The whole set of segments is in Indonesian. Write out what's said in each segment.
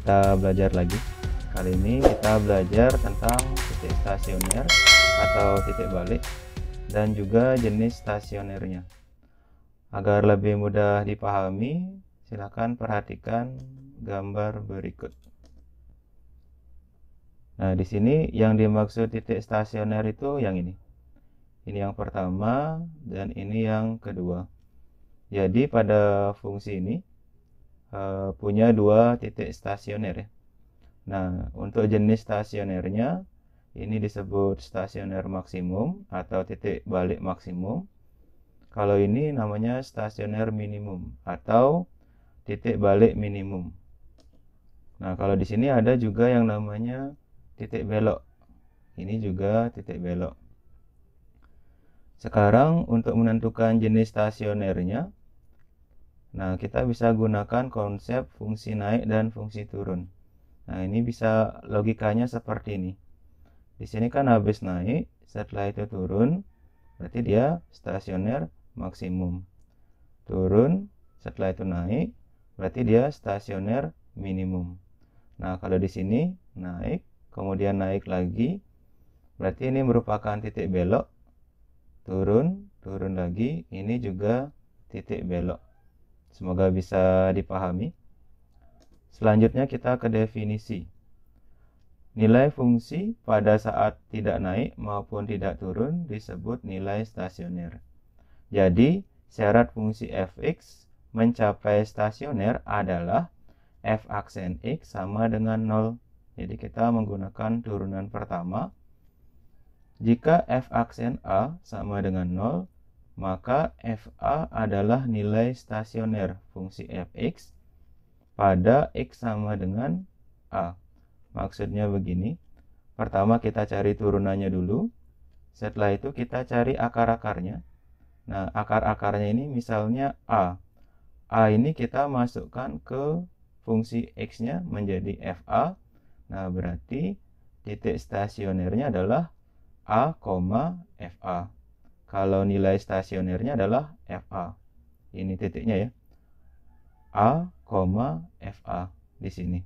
kita belajar lagi. Kali ini kita belajar tentang titik stasioner atau titik balik dan juga jenis stasionernya. Agar lebih mudah dipahami, silakan perhatikan gambar berikut. Nah, di sini yang dimaksud titik stasioner itu yang ini. Ini yang pertama dan ini yang kedua. Jadi pada fungsi ini punya dua titik stasioner ya. Nah, untuk jenis stasionernya ini disebut stasioner maksimum atau titik balik maksimum. Kalau ini namanya stasioner minimum atau titik balik minimum. Nah, kalau di sini ada juga yang namanya titik belok. Ini juga titik belok. Sekarang untuk menentukan jenis stasionernya, nah kita bisa gunakan konsep fungsi naik dan fungsi turun. Nah, ini bisa logikanya seperti ini. Di sini kan habis naik, setelah itu turun, berarti dia stasioner maksimum. Turun, setelah itu naik, berarti dia stasioner minimum. Nah, kalau di sini naik, kemudian naik lagi, berarti ini merupakan titik belok. Turun, turun lagi, ini juga titik belok. Semoga bisa dipahami. Selanjutnya kita ke definisi. Nilai fungsi pada saat tidak naik maupun tidak turun disebut nilai stasioner. Jadi, syarat fungsi fx mencapai stasioner adalah f aksen x sama dengan 0. Jadi kita menggunakan turunan pertama. Jika f aksen a sama dengan 0, maka fa adalah nilai stasioner fungsi fx pada x sama dengan a. Maksudnya begini. Pertama kita cari turunannya dulu. Setelah itu kita cari akar-akarnya. Nah, akar-akarnya ini misalnya a. A ini kita masukkan ke fungsi x-nya menjadi fa. Nah, berarti titik stasionernya adalah a, fa. Kalau nilai stasionernya adalah fa. Ini titiknya ya. A, fa di sini.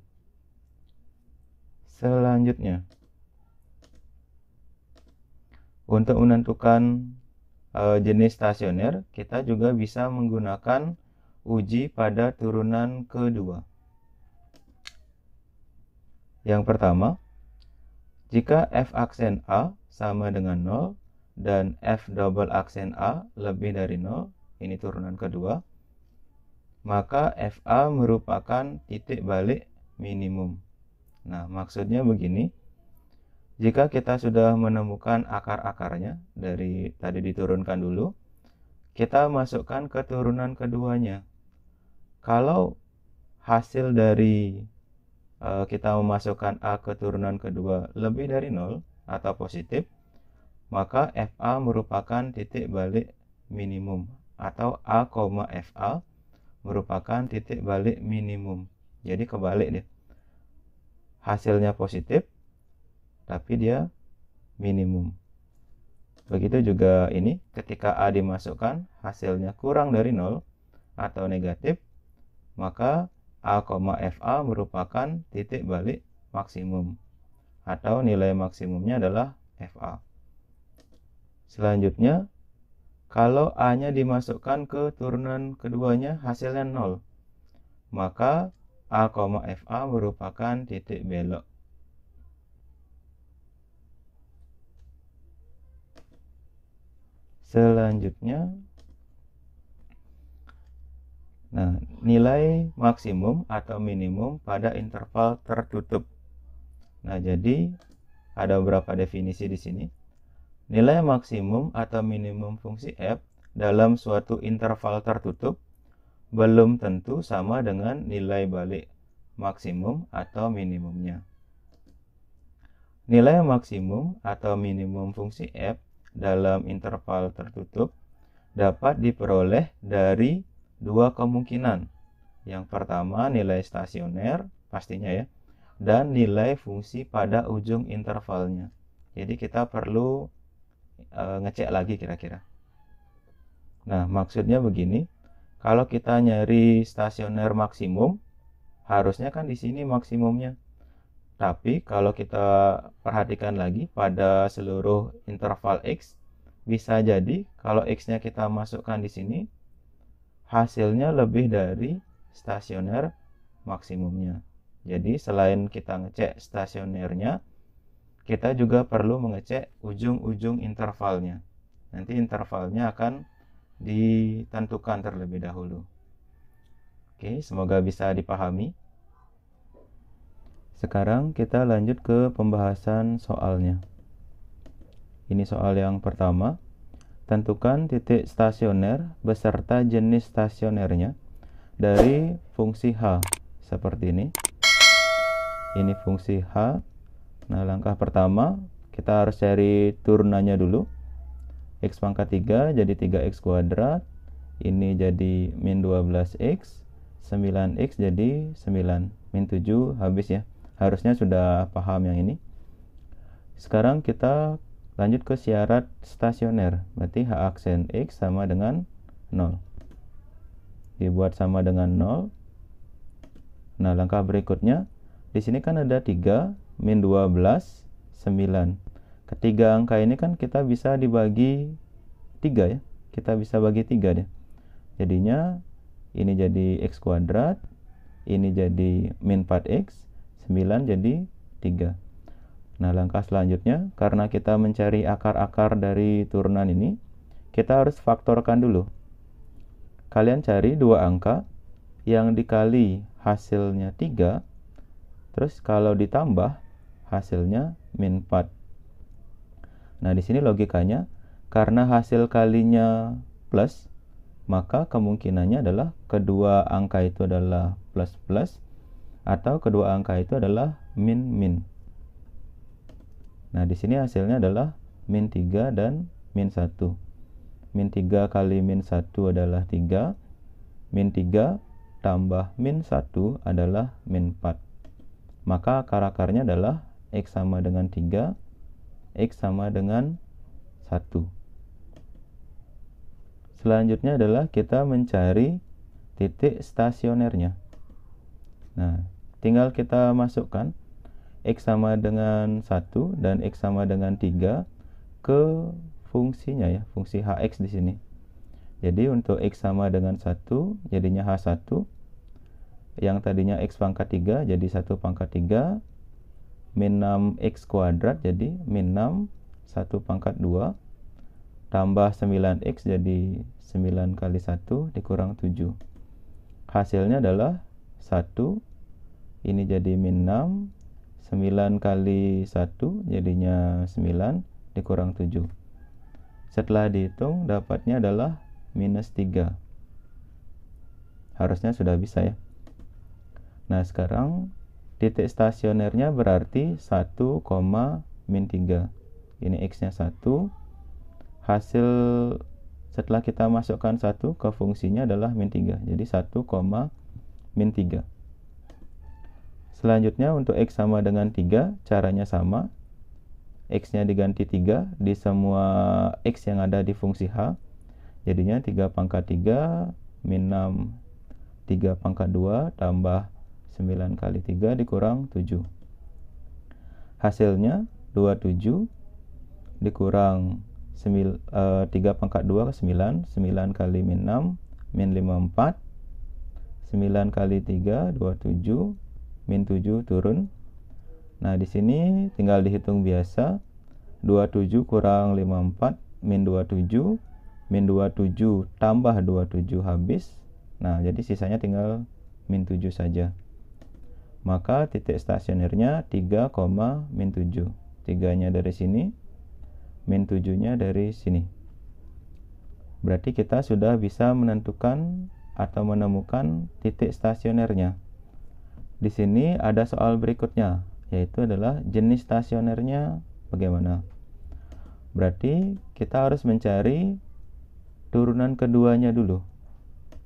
Selanjutnya, untuk menentukan jenis stasioner, kita juga bisa menggunakan uji pada turunan kedua. Yang pertama, jika f aksen a sama dengan 0 dan f double aksen a lebih dari 0, ini turunan kedua, maka fa merupakan titik balik minimum. Nah, maksudnya begini. Jika kita sudah menemukan akar-akarnya, dari tadi diturunkan dulu, kita masukkan ke turunan keduanya. Kalau hasil dari kita memasukkan a ke turunan kedua lebih dari 0 atau positif, maka fa merupakan titik balik minimum atau a, fa merupakan titik balik minimum. Jadi kebalik deh. Hasilnya positif, tapi dia minimum. Begitu juga ini, ketika a dimasukkan, hasilnya kurang dari 0 atau negatif, maka a, fa merupakan titik balik maksimum atau nilai maksimumnya adalah fa. Selanjutnya, kalau a-nya dimasukkan ke turunan keduanya hasilnya 0, maka a, fa merupakan titik belok. Selanjutnya, nah, nilai maksimum atau minimum pada interval tertutup. Nah, jadi ada beberapa definisi di sini. Nilai maksimum atau minimum fungsi f dalam suatu interval tertutup belum tentu sama dengan nilai balik maksimum atau minimumnya. Nilai maksimum atau minimum fungsi f dalam interval tertutup dapat diperoleh dari dua kemungkinan. Yang pertama nilai stasioner pastinya ya, dan nilai fungsi pada ujung intervalnya. Jadi kita perlu ngecek lagi kira-kira. Nah, maksudnya begini, kalau kita nyari stasioner maksimum, harusnya kan di sini maksimumnya. Tapi kalau kita perhatikan lagi pada seluruh interval X, bisa jadi kalau X-nya kita masukkan di sini, hasilnya lebih dari stasioner maksimumnya. Jadi selain kita ngecek stasionernya, kita juga perlu mengecek ujung-ujung intervalnya. Nanti intervalnya akan ditentukan terlebih dahulu. Oke, semoga bisa dipahami. Sekarang kita lanjut ke pembahasan soalnya. Ini soal yang pertama. Tentukan titik stasioner beserta jenis stasionernya dari fungsi H. Seperti ini. Ini fungsi H. Nah, langkah pertama kita harus cari turunannya dulu. X pangkat 3 jadi 3x kuadrat. Ini jadi min 12x. 9x jadi 9. Min 7 habis ya. Harusnya sudah paham yang ini. Sekarang kita lanjut ke syarat stasioner. Berarti H aksen X sama dengan 0. Dibuat sama dengan 0. Nah, langkah berikutnya. Di sini kan ada 3, min 12, 9. Ketiga angka ini kan kita bisa dibagi 3 ya. Kita bisa bagi 3 deh. Jadinya ini jadi X kuadrat. Ini jadi min 4X. 9 jadi 3. Nah, langkah selanjutnya, karena kita mencari akar-akar dari turunan ini, kita harus faktorkan dulu. Kalian cari dua angka yang dikali hasilnya 3, terus kalau ditambah hasilnya min 4. Nah, di sini logikanya, karena hasil kalinya plus, maka kemungkinannya adalah kedua angka itu adalah plus-plus, atau kedua angka itu adalah min-min. Nah, di sini hasilnya adalah min 3 dan min 1. Min 3 kali min 1 adalah 3. Min 3 tambah min 1 adalah min 4. Maka akar-akarnya adalah X sama dengan 3, X sama dengan 1. Selanjutnya adalah kita mencari titik stasionernya. Nah, tinggal kita masukkan X sama dengan 1 dan X sama dengan 3 ke fungsinya ya, fungsi Hx di sini. Jadi untuk X sama dengan 1 jadinya H1. Yang tadinya X pangkat 3 jadi 1 pangkat 3. Min 6X kuadrat jadi min 6 1 pangkat 2. Tambah 9X jadi 9 kali 1 dikurang 7. Hasilnya adalah 1. Ini jadi min 6. 9 kali 1 jadinya 9 dikurang 7. Setelah dihitung dapatnya adalah minus 3. Harusnya sudah bisa ya. Nah, sekarang titik stasionernya berarti 1, min 3. Ini X-nya 1. Hasil setelah kita masukkan 1 ke fungsinya adalah min 3. Jadi 1, min 3. Selanjutnya untuk X sama dengan 3, caranya sama. X-nya diganti 3 di semua X yang ada di fungsi H. Jadinya 3 pangkat 3 min 6 3 pangkat 2 tambah 9 kali 3 dikurang 7. Hasilnya 27 dikurang 3 pangkat 2 ke 9. 9 kali min 6 min 54. 9 kali 3 27. Min 7 turun. Nah, di sini tinggal dihitung biasa. 27 kurang 54 min 27. Min 27 tambah 27 habis. Nah, jadi sisanya tinggal min 7 saja. Maka titik stasionernya 3, min 7. 3-nya dari sini, min 7-nya dari sini. Berarti kita sudah bisa menentukan atau menemukan titik stasionernya. Di sini ada soal berikutnya, yaitu adalah jenis stasionernya bagaimana. Berarti kita harus mencari turunan keduanya dulu.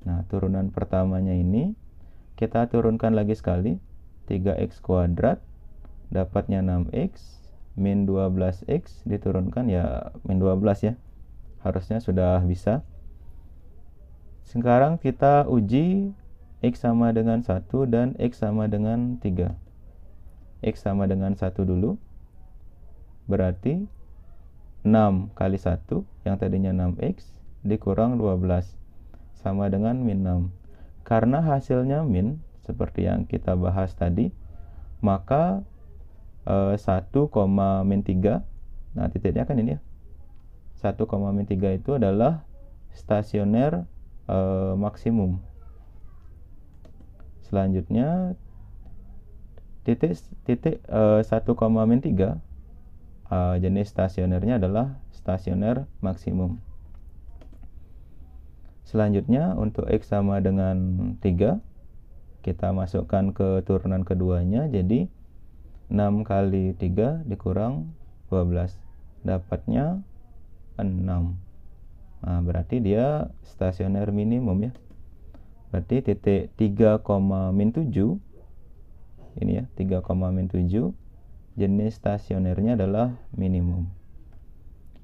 Nah, turunan pertamanya ini kita turunkan lagi sekali. 3x kuadrat dapatnya 6x, min 12x diturunkan ya min 12 ya. Harusnya sudah bisa. Sekarang kita uji X sama dengan 1 dan X sama dengan 3. X sama dengan 1 dulu. Berarti 6 kali 1 yang tadinya 6X dikurang 12 sama dengan min 6. Karena hasilnya min seperti yang kita bahas tadi, maka 1, min 3, nah titiknya kan ini ya, 1, min 3 itu adalah stasioner maksimum. Selanjutnya titik 1, min 3 jenis stasionernya adalah stasioner maksimum. Selanjutnya untuk X sama dengan 3, kita masukkan ke turunan keduanya, jadi 6 kali 3 dikurang 12, dapatnya 6. Nah, berarti dia stasioner minimum ya. Berarti titik 3, min 7 ini ya, 3, min 7 jenis stasionernya adalah minimum.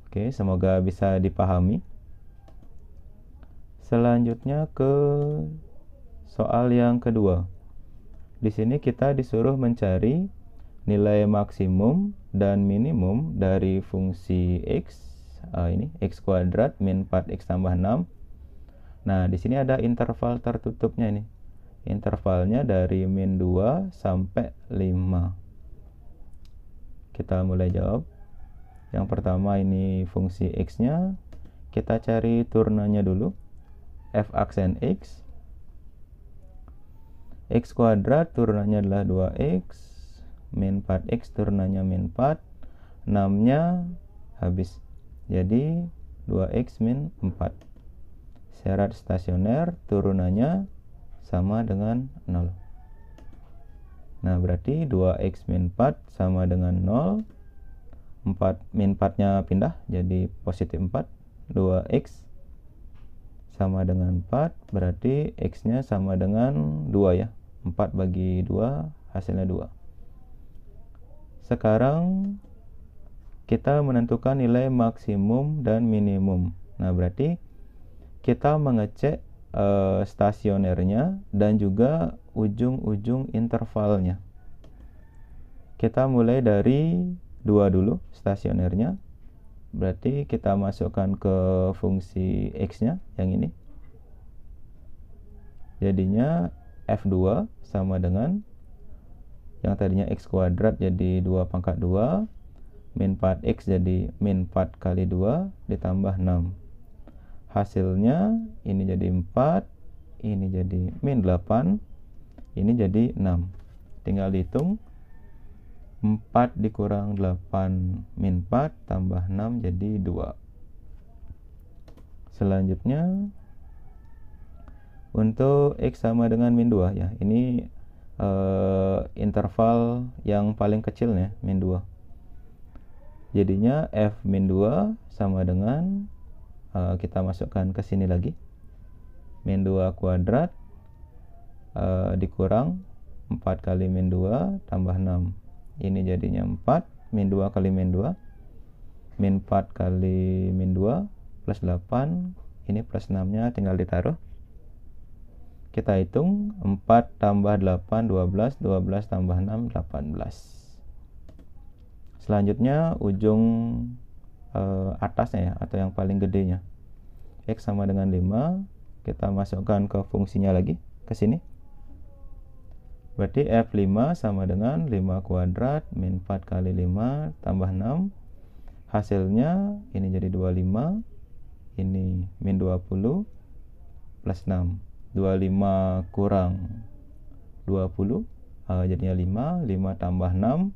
Oke, semoga bisa dipahami. Selanjutnya ke soal yang kedua. Di sini kita disuruh mencari nilai maksimum dan minimum dari fungsi X, ini X kuadrat min 4X tambah 6. Nah, di sini ada interval tertutupnya ini. Intervalnya dari min 2 sampai 5. Kita mulai jawab. Yang pertama ini fungsi X-nya. Kita cari turnannya dulu. F aksen X. X kuadrat turunannya adalah 2X. Min 4X turunannya min 4. 6-nya habis. Jadi 2X min 4. Syarat stasioner turunannya sama dengan 0. Nah, berarti 2X min 4 sama dengan 0. 4 min 4-nya pindah jadi positif 4. 2X sama dengan 4, berarti X-nya sama dengan 2 ya. 4 bagi 2 hasilnya 2. Sekarang kita menentukan nilai maksimum dan minimum. Nah, berarti kita mengecek stasionernya dan juga ujung-ujung intervalnya. Kita mulai dari 2 dulu stasionernya. Berarti kita masukkan ke fungsi X-nya yang ini. Jadinya F2 sama dengan yang tadinya X kuadrat jadi 2 pangkat 2. Min 4X jadi min 4 kali 2 ditambah 6. Hasilnya ini jadi 4. Ini jadi min 8. Ini jadi 6. Tinggal dihitung. 4 dikurang 8 min 4 tambah 6 jadi 2. Selanjutnya untuk X sama dengan min 2 ya. Ini interval yang paling kecilnya min 2. Jadinya F min 2 sama dengan kita masukkan ke sini lagi. Min 2 kuadrat dikurang 4 kali min 2 tambah 6. Ini jadinya 4, min 2 kali min 2. Min 4 kali min 2 plus 8. Ini plus 6-nya tinggal ditaruh. Kita hitung 4 tambah 8, 12. 12 tambah 6, 18. Selanjutnya ujung atasnya ya, atau yang paling gedenya. X sama dengan 5. Kita masukkan ke fungsinya lagi, ke sini. Berarti F5 sama dengan 5 kuadrat min 4 kali 5 tambah 6. Hasilnya ini jadi 25. Ini min 20 plus 6. 25 kurang 20 jadinya 5. 5 tambah 6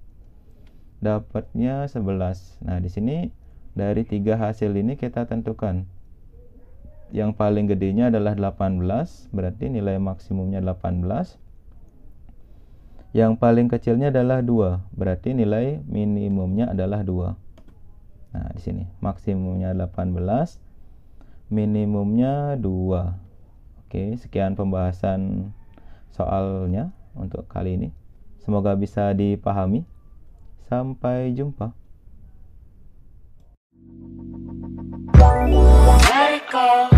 dapatnya 11. Nah, di sini dari 3 hasil ini kita tentukan. Yang paling gedenya adalah 18, berarti nilai maksimumnya 18. Yang paling kecilnya adalah 2, berarti nilai minimumnya adalah 2. Nah, di sini maksimumnya 18, minimumnya 2. Oke, sekian pembahasan soalnya untuk kali ini. Semoga bisa dipahami. Sampai jumpa. Let it go.